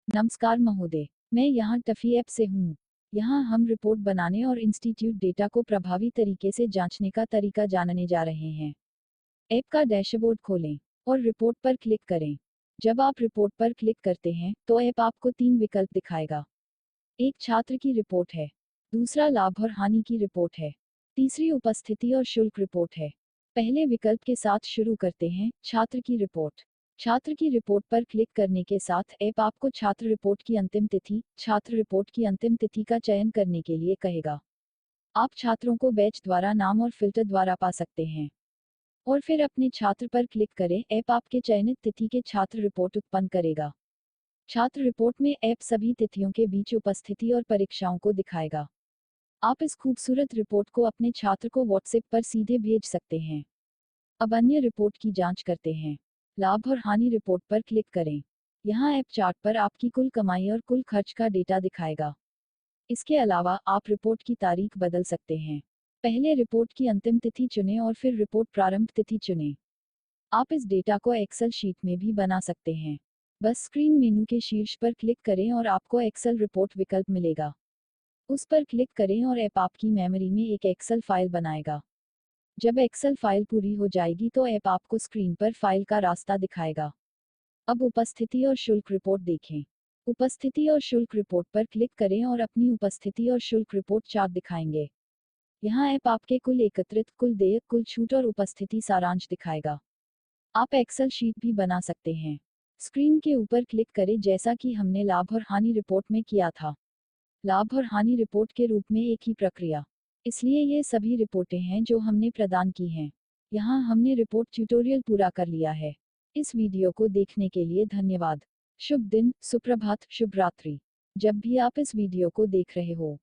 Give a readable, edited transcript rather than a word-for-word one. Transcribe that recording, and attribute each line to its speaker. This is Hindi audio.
Speaker 1: नमस्कार महोदय, मैं यहाँ टफी ऐप से हूँ। यहाँ हम रिपोर्ट बनाने और इंस्टीट्यूट डेटा को प्रभावी तरीके से जांचने का तरीका जानने जा रहे हैं। ऐप का डैशबोर्ड खोलें और रिपोर्ट पर क्लिक करें। जब आप रिपोर्ट पर क्लिक करते हैं तो ऐप आपको 3 विकल्प दिखाएगा। एक छात्र की रिपोर्ट है, दूसरा लाभ और हानि की रिपोर्ट है, तीसरी उपस्थिति और शुल्क रिपोर्ट है। पहले विकल्प के साथ शुरू करते हैं, छात्र की रिपोर्ट। छात्र की रिपोर्ट पर क्लिक करने के साथ ऐप आपको छात्र रिपोर्ट की अंतिम तिथि, छात्र रिपोर्ट की अंतिम तिथि का चयन करने के लिए कहेगा। आप छात्रों को बैच द्वारा नाम और फिल्टर द्वारा पा सकते हैं और फिर अपने छात्र पर क्लिक करें। ऐप आपके चयनित तिथि के छात्र रिपोर्ट उत्पन्न करेगा। छात्र रिपोर्ट में ऐप सभी तिथियों के बीच उपस्थिति और परीक्षाओं को दिखाएगा। आप इस खूबसूरत रिपोर्ट को अपने छात्र को व्हाट्सएप पर सीधे भेज सकते हैं। अब अन्य रिपोर्ट की जांच करते हैं। लाभ और हानि रिपोर्ट पर क्लिक करें। यहाँ ऐप चार्ट पर आपकी कुल कमाई और कुल खर्च का डेटा दिखाएगा। इसके अलावा आप रिपोर्ट की तारीख बदल सकते हैं। पहले रिपोर्ट की अंतिम तिथि चुनें और फिर रिपोर्ट प्रारंभ तिथि चुनें। आप इस डेटा को एक्सेल शीट में भी बना सकते हैं। बस स्क्रीन मेनू के शीर्ष पर क्लिक करें और आपको एक्सेल रिपोर्ट विकल्प मिलेगा। उस पर क्लिक करें और ऐप आपकी मेमोरी में एक एक्सेल फाइल बनाएगा। जब एक्सेल फाइल पूरी हो जाएगी तो ऐप आपको स्क्रीन पर फाइल का रास्ता दिखाएगा। अब उपस्थिति और शुल्क रिपोर्ट देखें। उपस्थिति और शुल्क रिपोर्ट पर क्लिक करें और अपनी उपस्थिति और शुल्क रिपोर्ट चार्ट दिखाएंगे। यहाँ ऐप आपके कुल एकत्रित, कुल देय, कुल छूट और उपस्थिति सारांश दिखाएगा। आप एक्सेल शीट भी बना सकते हैं। स्क्रीन के ऊपर क्लिक करें जैसा कि हमने लाभ और हानि रिपोर्ट में किया था। लाभ और हानि रिपोर्ट के रूप में एक ही प्रक्रिया, इसलिए ये सभी रिपोर्टें हैं जो हमने प्रदान की हैं। यहाँ हमने रिपोर्ट ट्यूटोरियल पूरा कर लिया है। इस वीडियो को देखने के लिए धन्यवाद। शुभ दिन, सुप्रभात, शुभ रात्रि। जब भी आप इस वीडियो को देख रहे हो